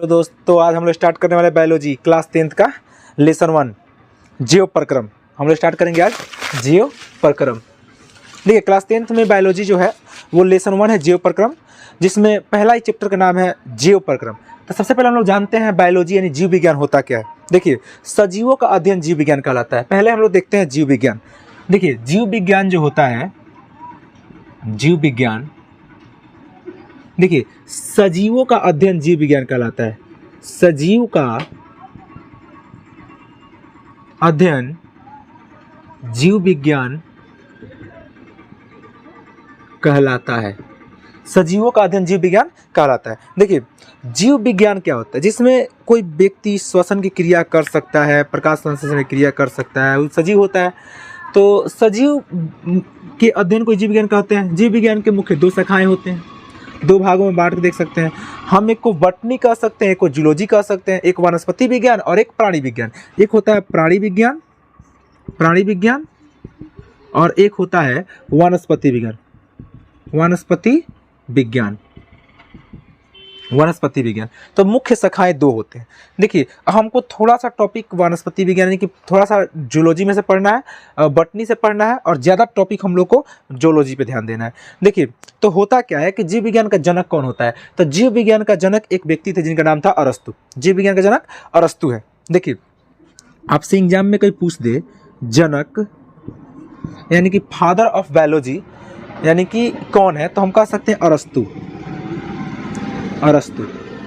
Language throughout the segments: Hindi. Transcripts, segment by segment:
हेलो दोस्तों, आज हम लोग स्टार्ट करने वाले बायोलॉजी क्लास 10th का लेसन 1 जीव प्रक्रम। हम लोग स्टार्ट करेंगे आज जीव प्रक्रम। देखिए, क्लास 10th में बायोलॉजी जो है वो लेसन 1 है जीव प्रक्रम, जिसमें पहला ही चैप्टर का नाम है जीव प्रक्रम। तो सबसे पहले हम लोग जानते हैं बायोलॉजी यानी जीव विज्ञान होता क्या है। देखिए, सजीवों का अध्ययन जीव विज्ञान कहलाता है। पहले हम लोग देखते हैं जीव विज्ञान। देखिए, जीव विज्ञान जो होता है, जीव विज्ञान, देखिए सजीवों का अध्ययन जीव विज्ञान कहलाता है। सजीव का अध्ययन जीव विज्ञान कहलाता है। सजीवों का अध्ययन जीव विज्ञान कहलाता है। देखिए, जीव विज्ञान क्या होता है? जिसमें कोई व्यक्ति श्वसन की क्रिया कर सकता है, प्रकाश संश्लेषण की क्रिया कर सकता है, वो सजीव होता है। तो सजीव के अध्ययन को जीव विज्ञान कहते हैं। जीव विज्ञान के मुख्य 2 शाखाएं होते हैं, 2 भागों में बांट के देख सकते हैं। हम एक को बॉटनी कह सकते हैं, एक को जूलॉजी कह सकते हैं, एक वनस्पति विज्ञान और एक प्राणी विज्ञान। एक होता है प्राणी विज्ञान और एक होता है वनस्पति विज्ञान। वनस्पति विज्ञान तो मुख्य शाखाएं 2 होते हैं। देखिए, हमको थोड़ा सा टॉपिक वनस्पति विज्ञान यानी कि थोड़ा सा जूलॉजी में से पढ़ना है, बॉटनी से पढ़ना है, और ज़्यादा टॉपिक हम लोग को जूलॉजी पे ध्यान देना है। देखिए, तो होता क्या है कि जीव विज्ञान का जनक कौन होता है? तो जीव विज्ञान का जनक एक व्यक्ति थे जिनका नाम था अरस्तु। जीव विज्ञान का जनक अरस्तु है। देखिए, आपसे एग्जाम में कोई पूछ दे जनक यानी कि फादर ऑफ बायोलॉजी यानी कि कौन है, तो हम कह सकते हैं अरस्तु।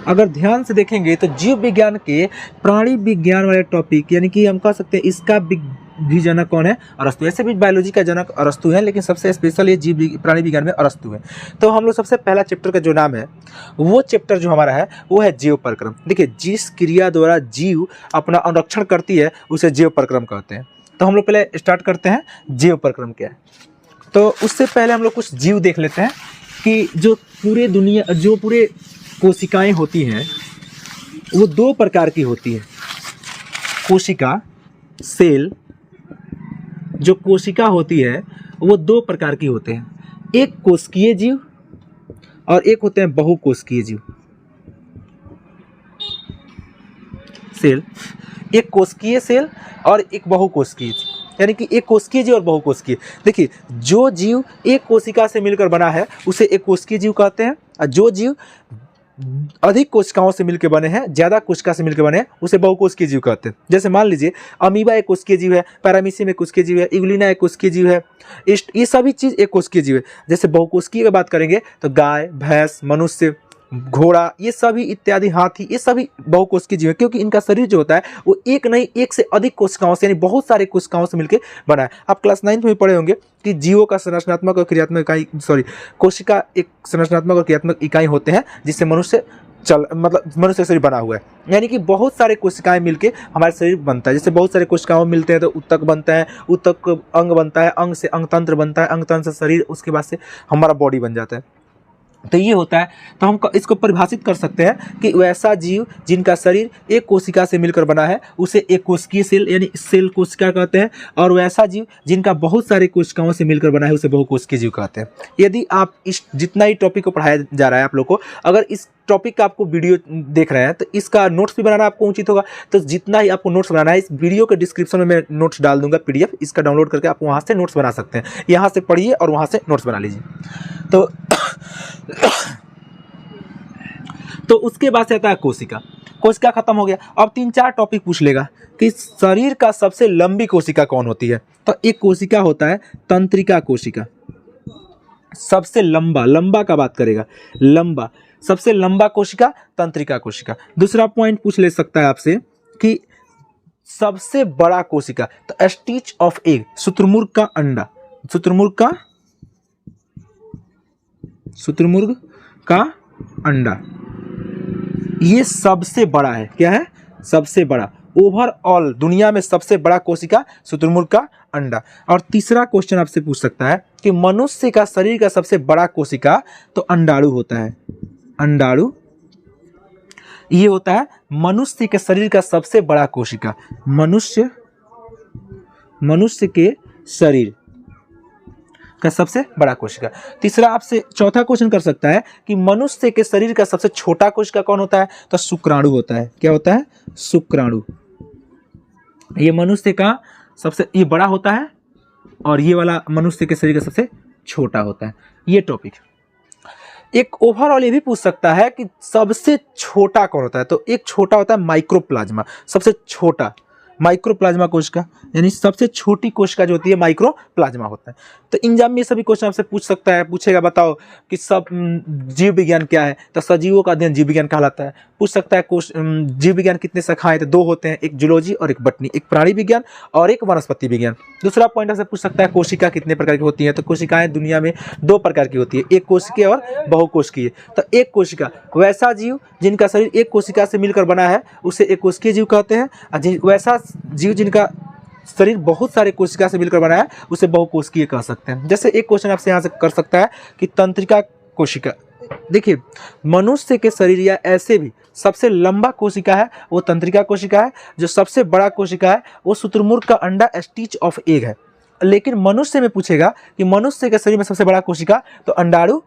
अगर ध्यान से देखेंगे तो जीव विज्ञान के प्राणी विज्ञान वाले टॉपिक यानी कि हम कह सकते हैं इसका भी जनक कौन है? अरस्तु। ऐसे भी बायोलॉजी का जनक अरस्तु है, लेकिन सबसे स्पेशल ये प्राणी विज्ञान में अरस्तु है। तो हम लोग सबसे पहला चैप्टर का जो नाम है, वो चैप्टर जो हमारा है वो है जीव प्रक्रम। देखिए, जिस क्रिया द्वारा जीव अपना अनुरक्षण करती है उसे जीव प्रक्रम कहते हैं। तो हम लोग पहले स्टार्ट करते हैं जीव प्रक्रम क्या है। तो उससे पहले हम लोग कुछ जीव देख लेते हैं कि जो पूरे कोशिकाएं होती हैं वो 2 प्रकार की होती हैं। कोशिका, सेल, जो कोशिका होती है वो 2 प्रकार की होते हैं। एक कोशिकीय जीव और एक होते हैं बहुकोशिकीय जीव। सेल, एक कोशिकीय सेल और एक बहुकोशिकीय जीव, यानी कि एक कोशिकीय जीव और बहुकोशिकीय। देखिए, जो जीव एक कोशिका से मिलकर बना है उसे एक कोशिकीय जीव कहते हैं, और जो जीव अधिक कोशिकाओं से मिलकर बने हैं, ज्यादा कोशिका से मिलकर बने हैं, उसे बहुकोशिकीय जीव कहते हैं। जैसे मान लीजिए अमीबा एक कोशिकीय जीव है, पैरामीशियम एक कोशिकीय जीव है, इग्लिना एक कोशिकीय जीव है, ये सभी चीज एक कोशिकीय जीव है। जैसे बहुकोशिकीय की बात करेंगे तो गाय, भैंस, मनुष्य, घोड़ा, ये सभी इत्यादि, हाथी, ये सभी बहुकोशिकीय जीव है, क्योंकि इनका शरीर जो होता है वो एक नहीं, एक से अधिक कोशिकाओं से यानी बहुत सारे कोशिकाओं से मिलकर बना है। आप क्लास 9th में पढ़े होंगे कि जीवों का संरचनात्मक और क्रियात्मक इकाई, कोशिका एक संरचनात्मक और क्रियात्मक इकाई होते हैं जिससे मनुष्य का शरीर बना हुआ है। यानी कि बहुत सारे कोशिकाएं मिलके हमारे शरीर बनता है। जैसे बहुत सारे कोशिकाओं मिलते हैं तो उत्तक बनता है, उत्तक अंग बनता है, अंग से अंग तंत्र बनता है, अंग तंत्र से शरीर, उसके बाद से हमारा बॉडी बन जाता है। तो ये होता है। तो हम इसको परिभाषित कर सकते हैं कि वैसा जीव जिनका शरीर एक कोशिका से मिलकर बना है उसे एक कोशिकीय सेल यानी सेल कोशिका कहते हैं, और वैसा जीव जिनका बहुत सारे कोशिकाओं से मिलकर बना है उसे बहुकोशिकीय जीव कहते हैं। यदि आप इस जितना ही टॉपिक को पढ़ाया जा रहा है आप लोग को, अगर इस टॉपिक का आपको वीडियो देख रहे हैं तो इसका नोट्स भी बनाना आपको उचित होगा। तो जितना ही आपको नोट्स बनाना है, इस वीडियो के डिस्क्रिप्शन में मैं नोट्स डाल दूंगा PDF, इसका डाउनलोड करके आप वहाँ से नोट्स बना सकते हैं। यहाँ से पढ़िए और वहाँ से नोट्स बना लीजिए। तो उसके बाद से आता है कोशिका। कोशिका खत्म हो गया। अब 3-4 टॉपिक पूछ लेगा कि शरीर का सबसे लंबी कोशिका कौन होती है। तो एक कोशिका होता है तंत्रिका कोशिका, सबसे लंबा का बात करेगा, सबसे लंबा कोशिका तंत्रिका कोशिका। दूसरा पॉइंट पूछ ले सकता है आपसे कि सबसे बड़ा कोशिका, तो स्टिच ऑफ एग, शुतुरमुर्ग का अंडा, शुतुरमुर्ग का अंडा, ये सबसे बड़ा है। क्या है? सबसे बड़ा। ओवरऑल दुनिया में सबसे बड़ा कोशिका शुतुरमुर्ग का अंडा। और तीसरा क्वेश्चन आपसे पूछ सकता है कि मनुष्य का शरीर का सबसे बड़ा कोशिका तो अंडाणु होता है। अंडाणु ये होता है मनुष्य के शरीर का सबसे बड़ा कोशिका। मनुष्य के शरीर का सबसे बड़ा कोशिका। तीसरा आपसे चौथा क्वेश्चन कर सकता है कि मनुष्य के शरीर का सबसे छोटा कोशिका कौन होता है? तो शुक्राणु होता है। क्या होता है? शुक्राणु। ये मनुष्य का सबसे ये बड़ा होता है और ये वाला मनुष्य के शरीर का सबसे छोटा होता है। ये टॉपिक। एक ओवरऑल ये भी पूछ सकता है कि सबसे छोटा कौन होता है? तो एक छोटा होता है माइक्रोप्लाज्मा, सबसे छोटा माइक्रोप्लाज्मा कोशिका, यानी सबसे छोटी कोशिका जो होती है माइक्रोप्लाज्मा होता है। तो एग्जाम में ये सभी क्वेश्चन आपसे पूछ सकता है, पूछेगा बताओ कि सब जीव विज्ञान क्या है? तो सजीवों का अध्ययन जीव विज्ञान कहलाता है। पूछ सकता है जीव विज्ञान कितने शाखाएं? तो 2 होते हैं, एक जूलॉजी और एक बॉटनी, एक प्राणी विज्ञान और एक वनस्पति विज्ञान। दूसरा पॉइंट आपसे पूछ सकता है कोशिका कितने प्रकार की होती है? तो कोशिकाएं दुनिया में 2 प्रकार की होती है, एक कोशिकीय और बहुकोशिकीय। तो एक कोशिका वैसा जीव जिनका शरीर एक कोशिका से मिलकर बना है उसे एक कोशिकीय जीव कहते हैं, और वैसा जीव जिनका शरीर बहुत सारे कोशिका से मिलकर बना है उसे बहुकोशिकीय कह सकते हैं। जैसे एक क्वेश्चन आपसे यहाँ से कर सकता है कि तंत्रिका कोशिका। देखिए मनुष्य के शरीर या ऐसे भी सबसे लंबा कोशिका है वो तंत्रिका कोशिका है। जो सबसे बड़ा कोशिका है वो शुतुरमुर्ग का अंडा स्टिच ऑफ एग है। लेकिन मनुष्य में पूछेगा कि मनुष्य के शरीर में सबसे बड़ा कोशिका तो अंडाणु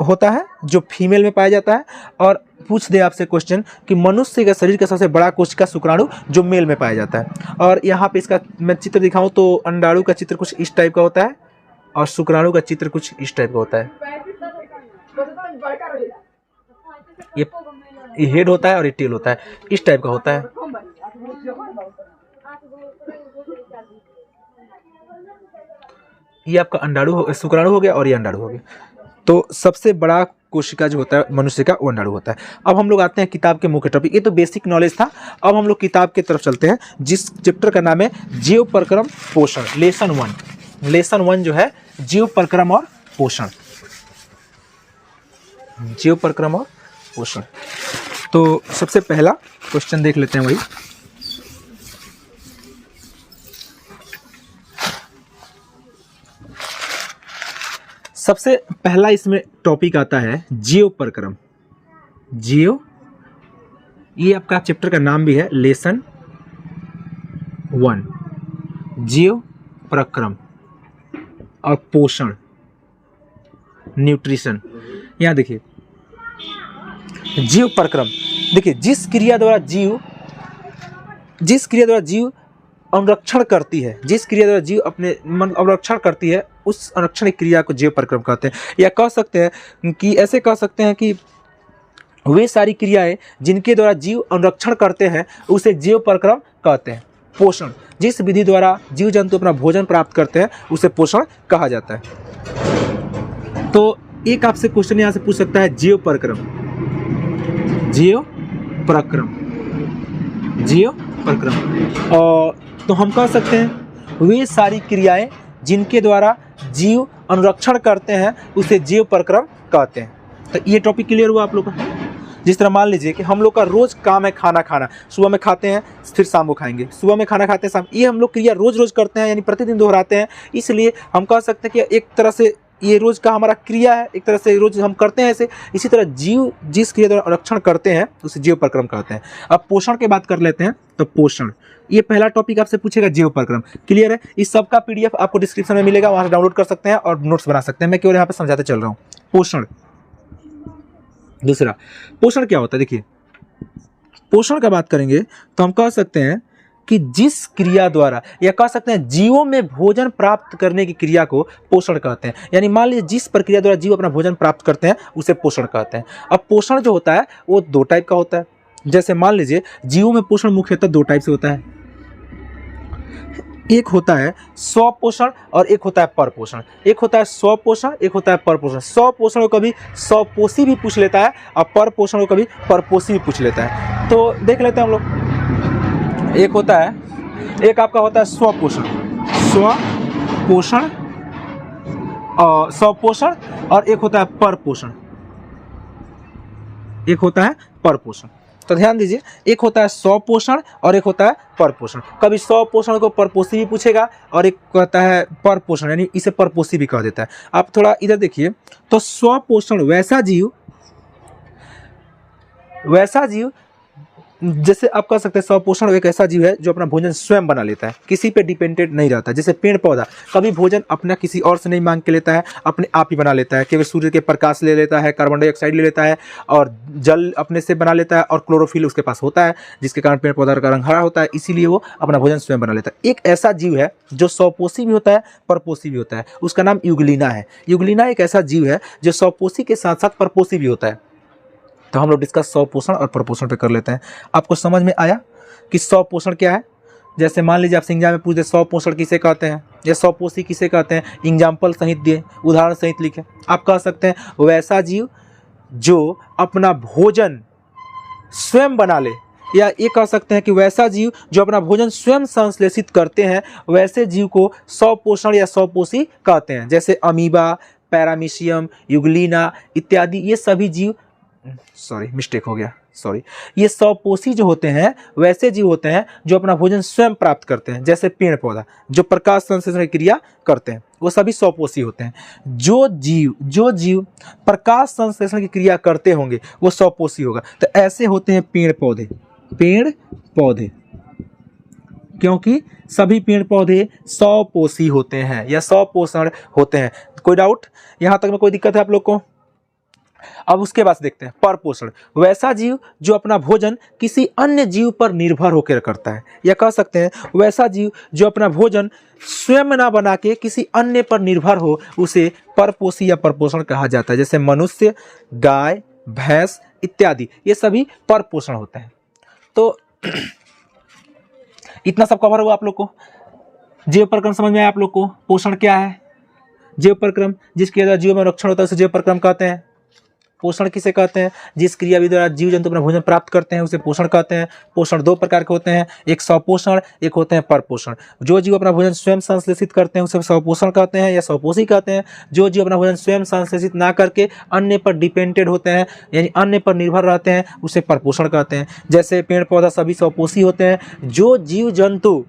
होता है जो फीमेल में पाया जाता है। और पूछ दे आपसे क्वेश्चन कि मनुष्य के शरीर का सबसे बड़ा कोशिका शुक्राणु जो मेल में पाया जाता है। और यहाँ पे इसका मैं चित्र दिखाऊं तो अंडाणु का चित्र कुछ इस टाइप का होता है और शुक्राणु का चित्र कुछ इस टाइप का होता है। ये हेड होता है और ये टेल होता है, इस टाइप का होता है। ये आपका अंडाणु शुक्राणु हो गया और ये अंडाणु हो गया। तो सबसे बड़ा कोशिका जो होता है मनुष्य का वो अंडाणु होता है। अब हम लोग आते हैं किताब के मुख्य टॉपिक। ये तो बेसिक नॉलेज था। अब हम लोग किताब की तरफ चलते हैं जिस चैप्टर का नाम है जीव परक्रम पोषण, लेसन 1। लेसन 1 जो है जीव परक्रम और पोषण, जीव परक्रम और पोषण। तो सबसे पहला क्वेश्चन देख लेते हैं वही। सबसे पहला इसमें टॉपिक आता है जीव परक्रम। जीव, ये आपका चैप्टर का नाम भी है लेसन 1, जीव परक्रम और पोषण, न्यूट्रिशन। यहां देखिए जीव परक्रम। देखिए जिस क्रिया द्वारा जीव अनुरक्षण करती है, जिस क्रिया द्वारा जीव अपने मन अनुरक्षण करती है उस अनुरक्षण क्रिया को जीव परक्रम कहते हैं। या कह सकते हैं कि ऐसे कह सकते हैं कि वे सारी क्रियाएं जिनके द्वारा जीव अनुरक्षण करते हैं उसे जीव परक्रम कहते हैं। पोषण, जिस विधि द्वारा जीव जंतु अपना भोजन प्राप्त करते हैं उसे पोषण कहा जाता है। तो एक आपसे क्वेश्चन यहाँ से पूछ सकता है जीव परक्रम, जीव परक्रम, जीव परक्रम। और तो हम कह सकते हैं वे सारी क्रियाएं जिनके द्वारा जीव अनुरक्षण करते हैं उसे जीव परक्रम कहते हैं। तो ये टॉपिक क्लियर हुआ आप लोग का। जिस तरह मान लीजिए कि हम लोग का रोज काम है खाना खाना, सुबह में खाते हैं फिर शाम को खाएंगे, सुबह में खाना खाते हैं शाम, ये हम लोग क्रिया रोज रोज करते हैं यानी प्रतिदिन दोहराते हैं। इसलिए हम कह सकते हैं कि एक तरह से ये रोज का हमारा क्रिया है, एक तरह से रोज हम करते हैं ऐसे। इसी तरह जीव जिस क्रिया द्वारा रक्षण करते हैं उसे जीव परक्रम कहते हैं। अब पोषण की बात कर लेते हैं। तो पोषण, ये पहला टॉपिक आपसे पूछेगा जीव परक्रम। क्लियर है? इस सब का पीडीएफ आपको डिस्क्रिप्शन में मिलेगा, वहां से डाउनलोड कर सकते हैं और नोट्स बना सकते हैं। मैं केवल यहाँ पे समझाते चल रहा हूँ। पोषण, दूसरा पोषण क्या होता है? देखिए पोषण का बात करेंगे तो हम कह सकते हैं कि जिस क्रिया द्वारा, या कह सकते हैं जीवों में भोजन प्राप्त करने की क्रिया को पोषण कहते हैं। यानी मान लीजिए जिस प्रक्रिया द्वारा जीव अपना भोजन प्राप्त करते हैं उसे पोषण कहते हैं। अब पोषण जो होता है वो 2 टाइप का होता है। जैसे मान लीजिए जीवों में पोषण मुख्यतः 2 टाइप से होता है। एक होता है स्वपोषण और एक होता है परपोषण। एक होता है स्वपोषण, एक होता है परपोषण। स्वपोषण को कभी स्वपोषी भी पूछ लेता है और परपोषण को कभी परपोषी भी पूछ लेता है। तो देख लेते हैं हम लोग। एक होता है, एक आपका होता है स्वपोषण, स्वपोषण और स्वपोषण, और एक होता है परपोषण, एक होता है परपोषण। तो ध्यान दीजिए, एक होता है स्वपोषण और एक होता है परपोषण। कभी स्वपोषण को परपोषी भी पूछेगा और एक कहता है परपोषण, यानी इसे परपोषी भी कह देता है। आप थोड़ा इधर देखिए तो स्वपोषण वैसा जीव जैसे आप कह सकते हैं स्वपोषण एक ऐसा जीव है जो अपना भोजन स्वयं बना लेता है, किसी पे डिपेंडेंट नहीं रहता। जैसे पेड़ पौधा कभी भोजन अपना किसी और से नहीं मांग के लेता है, अपने आप ही बना लेता है। केवल सूर्य के प्रकाश ले लेता है, कार्बन डाइऑक्साइड ले लेता है और जल अपने से बना लेता है और क्लोरोफिल उसके पास होता है, जिसके कारण पेड़ पौधा का रंग हरा होता है, इसीलिए वो अपना भोजन स्वयं बना लेता है। एक ऐसा जीव है जो स्वपोषी भी होता है, परपोषी भी होता है, उसका नाम यूग्लिना है। यूग्लिना एक ऐसा जीव है जो स्वपोषी के साथ साथ परपोषी भी होता है। तो हम लोग डिस्कस स्वपोषण और परपोषण पे कर लेते हैं। आपको समझ में आया कि स्वपोषण क्या है? जैसे मान लीजिए आपसे एग्जाम में पूछ दे स्वपोषण किसे कहते हैं या स्वपोषी किसे कहते हैं, एग्जाम्पल सहित दिए, उदाहरण सहित लिखे। आप कह सकते हैं वैसा जीव जो अपना भोजन स्वयं बना ले, या ये कह सकते हैं कि वैसा जीव जो अपना भोजन स्वयं संश्लेषित करते हैं, वैसे जीव को स्वपोषण या स्वपोषी कहते हैं। जैसे अमीबा, पैरामीशियम, यूग्लिना इत्यादि ये सभी जीव, सॉरी मिस्टेक हो गया, सॉरी, ये स्वपोषी जो होते हैं वैसे जीव होते हैं जो अपना भोजन स्वयं प्राप्त करते हैं। जैसे पेड़ पौधा जो प्रकाश संश्लेषण की क्रिया करते हैं, वो सभी स्वपोषी होते हैं। जो जीव प्रकाश संश्लेषण की क्रिया करते होंगे वो स्वपोषी होगा। तो ऐसे होते हैं पेड़ पौधे, क्योंकि सभी पेड़ पौधे स्वपोषी होते हैं या स्वपोषण होते हैं। कोई डाउट यहां तक में? कोई दिक्कत है आप लोग को? अब उसके बाद देखते हैं परपोषण। वैसा जीव जो अपना भोजन किसी अन्य जीव पर निर्भर होकर करता है, या कह सकते हैं वैसा जीव जो अपना भोजन स्वयं ना बना के किसी अन्य पर निर्भर हो, उसे परपोषी या परपोषण कहा जाता है। जैसे मनुष्य, गाय, भैंस इत्यादि ये सभी परपोषण होते हैं। तो इतना सब कवर हुआ आप लोग को। जीव प्रक्रम समझ में आया आप लोग को? पोषण क्या है? जीव प्रक्रम जिसके द्वारा जीव में रक्षण होता है उसे जीव प्रक्रम कहते हैं। पोषण किसे कहते हैं? जिस क्रिया विधि द्वारा जीव जंतु अपना भोजन प्राप्त करते हैं उसे पोषण कहते हैं। पोषण दो प्रकार के होते हैं, एक स्वपोषण, एक होते हैं परपोषण। जो जीव अपना भोजन स्वयं संश्लेषित करते हैं उसे स्वपोषण कहते हैं या स्वपोषी कहते हैं। जो जीव अपना भोजन स्वयं संश्लेषित ना करके अन्य पर डिपेंडेंट होते हैं यानी अन्य पर निर्भर रहते हैं उसे परपोषण कहते हैं। जैसे पेड़ पौधा सभी स्वपोषी होते हैं। जो जीव जंतु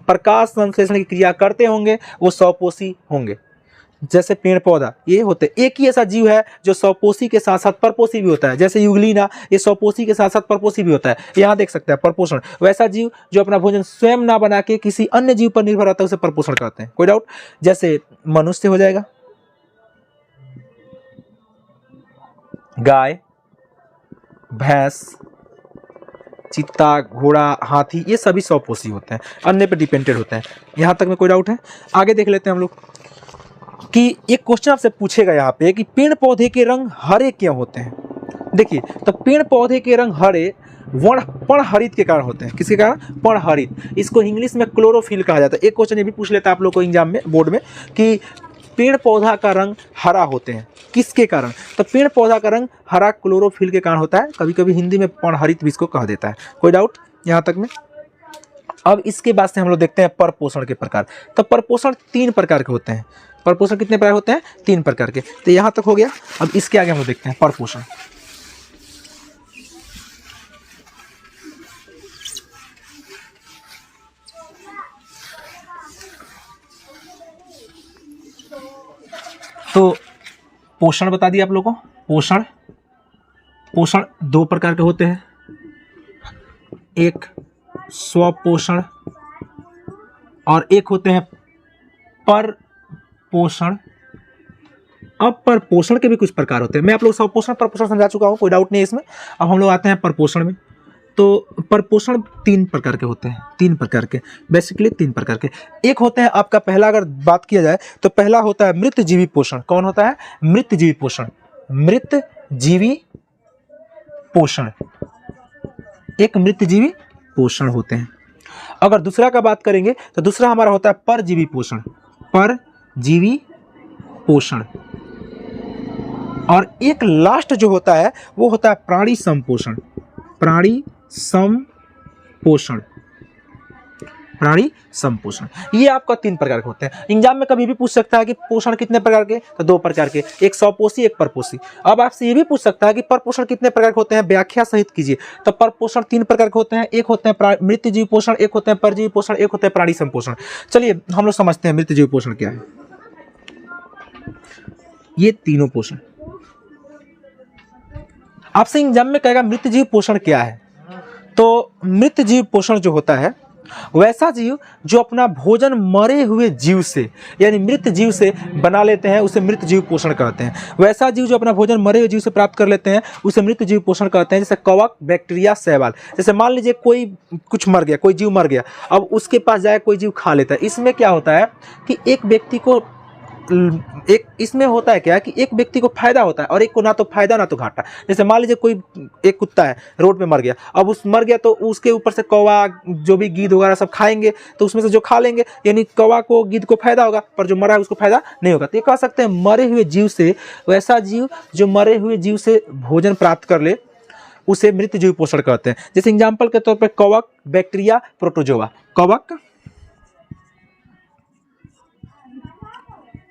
प्रकाश संश्लेषण की क्रिया करते होंगे वो स्वपोषी होंगे। जैसे पेड़ पौधा ये होते, एक ही ऐसा जीव है जो स्वपोषी के साथ साथ परपोषी भी होता है। जैसे यूग्लिना ये स्वपोषी के साथ साथ परपोषी भी होता है। यहाँ देख सकते हैं परपोषण, वैसा जीव जो अपना भोजन स्वयं ना बना के किसी अन्य जीव पर निर्भर रहता है उसे परपोषण कहते हैं। कोई डाउट? जैसे मनुष्य हो जाएगा, गाय, भैंस, चित्ता, घोड़ा, हाथी ये सभी स्वपोषी होते हैं, अन्य पर डिपेंडेंट होते हैं। यहाँ तक में कोई डाउट है? आगे देख लेते हैं हम लोग कि एक क्वेश्चन आपसे पूछेगा यहाँ पे कि पेड़ पौधे के रंग हरे क्यों होते हैं। देखिए, तो पेड़ पौधे के रंग हरे पर्णहरित के कारण होते हैं। किसके कारण? पर्णहरित। इसको इंग्लिश में क्लोरोफिल कहा जाता है। एक क्वेश्चन ये भी पूछ लेता है आप लोग को एग्जाम में, बोर्ड में, कि पेड़ पौधा का रंग हरा होते हैं किसके कारण? तो पेड़ पौधा का रंग हरा क्लोरोफिल के कारण होता है। कभी कभी हिंदी में पर्णहरित भी इसको कहा देता है। कोई डाउट यहाँ तक में? अब इसके बाद से हम लोग देखते हैं परपोषण के प्रकार। तो परपोषण 3 प्रकार के होते हैं। परपोषण कितने प्रकार होते हैं? 3 प्रकार के। तो यहाँ तक हो गया। अब इसके आगे हम लोग देखते हैं परपोषण। तो पोषण बता दिया आप लोगों को। पोषण 2 प्रकार के होते हैं, एक स्वपोषण और एक होते हैं परपोषण। अब परपोषण के भी कुछ प्रकार होते हैं। मैं आप लोग स्वपोषण परपोषण समझा चुका हूँ, कोई डाउट नहीं है इसमें। अब हम लोग आते हैं परपोषण में। तो परपोषण 3 प्रकार के होते हैं, 3 प्रकार के, बेसिकली 3 प्रकार के। एक होते हैं आपका, पहला अगर बात किया जाए तो पहला होता है मृतजीवी पोषण। कौन होता है? मृतजीवी पोषण। मृतजीवी पोषण, एक मृतजीवी पोषण होते हैं। अगर दूसरा का बात करेंगे तो दूसरा हमारा होता है परजीवी पोषण। परजीवी पोषण। और एक लास्ट जो होता है वो होता है प्राणी संपोषण। प्राणी संपोषण, प्राणी संपोषण। ये आपका 3 प्रकार के होते हैं। एग्जाम में कभी भी पूछ सकता है कि पोषण कितने प्रकार के? तो 2 प्रकार के, एक स्वपोषी एक परपोषी। अब आपसे ये भी पूछ सकता है कि परपोषण कितने प्रकार के होते हैं, व्याख्या सहित कीजिए। तो परपोषण 3 प्रकार के होते हैं, एक होते हैं मृतजीवी पोषण, एक होते हैं परजीवी पोषण, एक होते हैं प्राणी संपोषण। चलिए हम लोग समझते हैं मृतजीवी पोषण क्या है। ये तीनों पोषण आपसे एग्जाम में कहेगा मृतजीवी पोषण क्या है, तो मृत जीव पोषण जो होता है, वैसा जीव जो अपना भोजन मरे हुए जीव से यानी मृत जीव से बना लेते हैं उसे मृत जीव पोषण कहते हैं। वैसा जीव जो अपना भोजन मरे हुए जीव से प्राप्त कर लेते हैं उसे मृत जीव पोषण कहते हैं। जैसे कवक, बैक्टीरिया, शैवाल। जैसे मान लीजिए कोई कुछ मर गया, कोई जीव मर गया, अब उसके पास जाए कोई जीव खा लेता है। इसमें क्या होता है कि एक व्यक्ति को इसमें होता है क्या कि एक व्यक्ति को फायदा होता है और एक को ना तो फायदा ना तो घाटा। जैसे मान लीजिए कोई एक कुत्ता है रोड पे मर गया, अब उस मर गया तो उसके ऊपर से कौवा जो भी गीद वगैरह सब खाएंगे, तो उसमें से जो खा लेंगे यानी कौवा को गीद को फायदा होगा, पर जो मरा है उसको फायदा नहीं होगा। तो ये कह सकते हैं मरे हुए जीव से, वैसा जीव जो मरे हुए जीव से भोजन प्राप्त कर ले उसे मृत जीव पोषण कहते हैं। जैसे एग्जाम्पल के तौर पर कवक, बैक्टीरिया, प्रोटोजोआ। कवक,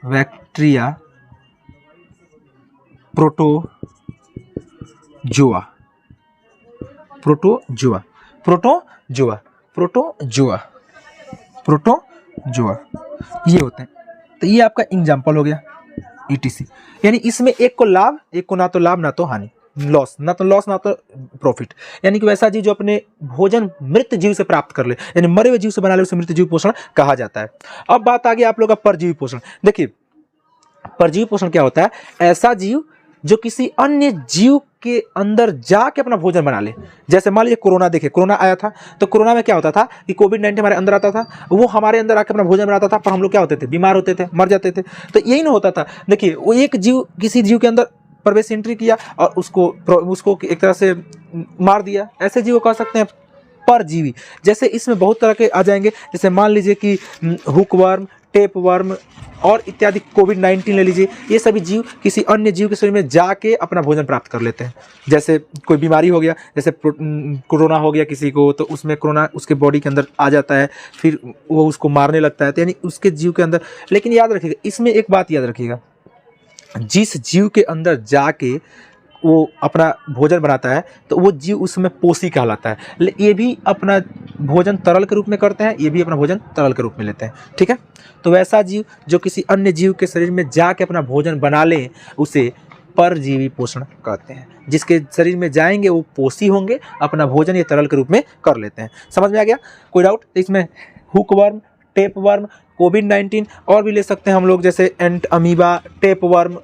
bacteria, protozoa, protozoa, protozoa, protozoa, protozoa, ये होते हैं। तो ये आपका एग्जाम्पल हो गया ETC। यानी इसमें एक को लाभ, एक को ना तो लाभ ना तो हानि, लॉस ना तो प्रॉफिट। यानी कि वैसा जीव जो अपने भोजन मृत जीव से प्राप्त कर ले यानी मरे हुए जीव से बना ले उसे मृत जीव पोषण कहा जाता है। अब बात आ गई आप लोग का परजीवी पोषण। देखिए परजीवी पोषण क्या होता है, ऐसा जीव जो किसी अन्य जीव के अंदर जाके अपना भोजन बना ले। जैसे मान लीजिए कोरोना, देखिए कोरोना आया था, तो कोरोना में क्या होता था कि कोविड-19 हमारे अंदर आता था, वो हमारे अंदर आके अपना भोजन बनाता था, पर हम लोग क्या होते थे, बीमार होते थे, मर जाते थे। तो यही ना होता था। देखिए वो एक जीव किसी जीव के अंदर प्रवेश एंट्री किया और उसको एक तरह से मार दिया, ऐसे जीव कह सकते हैं परजीवी। जैसे इसमें बहुत तरह के आ जाएंगे, जैसे मान लीजिए कि हुकवर्म, टेपवर्म और इत्यादि, कोविड-19 ले लीजिए, ये सभी जीव किसी अन्य जीव के शरीर में जाके अपना भोजन प्राप्त कर लेते हैं। जैसे कोई बीमारी हो गया, जैसे कोरोना हो गया किसी को, तो उसमें कोरोना उसके बॉडी के अंदर आ जाता है, फिर वो उसको मारने लगता है, तो यानी उसके जीव के अंदर। लेकिन याद रखिएगा, इसमें एक बात याद रखिएगा, जिस जीव के अंदर जाके वो अपना भोजन बनाता है तो वो जीव उसमें पोषी कहलाता है। ये भी अपना भोजन तरल के रूप में करते हैं, ये भी अपना भोजन तरल के रूप में लेते हैं। ठीक है, तो वैसा जीव जो किसी अन्य जीव के शरीर में जाके अपना भोजन बना ले उसे परजीवी पोषण कहते हैं। जिसके शरीर में जाएंगे वो पोषी होंगे, अपना भोजन ये तरल के रूप में कर लेते हैं। समझ में आ गया? कोई डाउट? इसमें हुकवर्म, टेपवर्म, कोविड-19 और भी ले सकते हैं हम लोग, जैसे एंट अमीबा, टेपवर्म,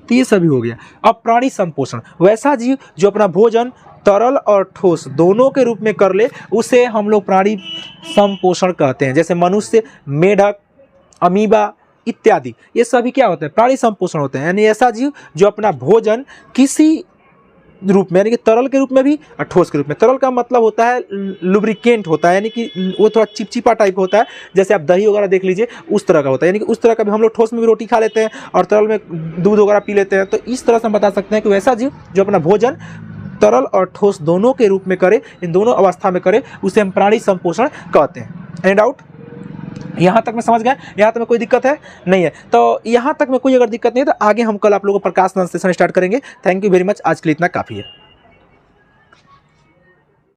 तो ये सभी हो गया। अब प्राणी संपोषण, वैसा जीव जो अपना भोजन तरल और ठोस दोनों के रूप में कर ले उसे हम लोग प्राणी संपोषण कहते हैं। जैसे मनुष्य, मेढक, अमीबा इत्यादि, ये सभी क्या होते हैं, प्राणी संपोषण होते हैं। यानी ऐसा जीव जो अपना भोजन किसी रूप में यानी कि तरल के रूप में भी और ठोस के रूप में। तरल का मतलब होता है लुब्रिकेंट होता है, यानी कि वो थोड़ा चिपचिपा टाइप होता है, जैसे आप दही वगैरह देख लीजिए उस तरह का होता है। यानी कि उस तरह का भी हम लोग ठोस में भी रोटी खा लेते हैं और तरल में दूध वगैरह पी लेते हैं। तो इस तरह से हम बता सकते हैं कि वैसा जीव जो अपना भोजन तरल और ठोस दोनों के रूप में करे, इन दोनों अवस्था में करे, उसे हम प्राणी संपोषण कहते हैं। Any doubt? यहाँ तक में समझ गए? यहाँ तक में कोई दिक्कत है? नहीं है? तो यहाँ तक में कोई अगर दिक्कत नहीं है तो आगे हम कल आप लोगों को प्रकाश सेशन स्टार्ट करेंगे। थैंक यू वेरी मच, आज के लिए इतना काफ़ी है।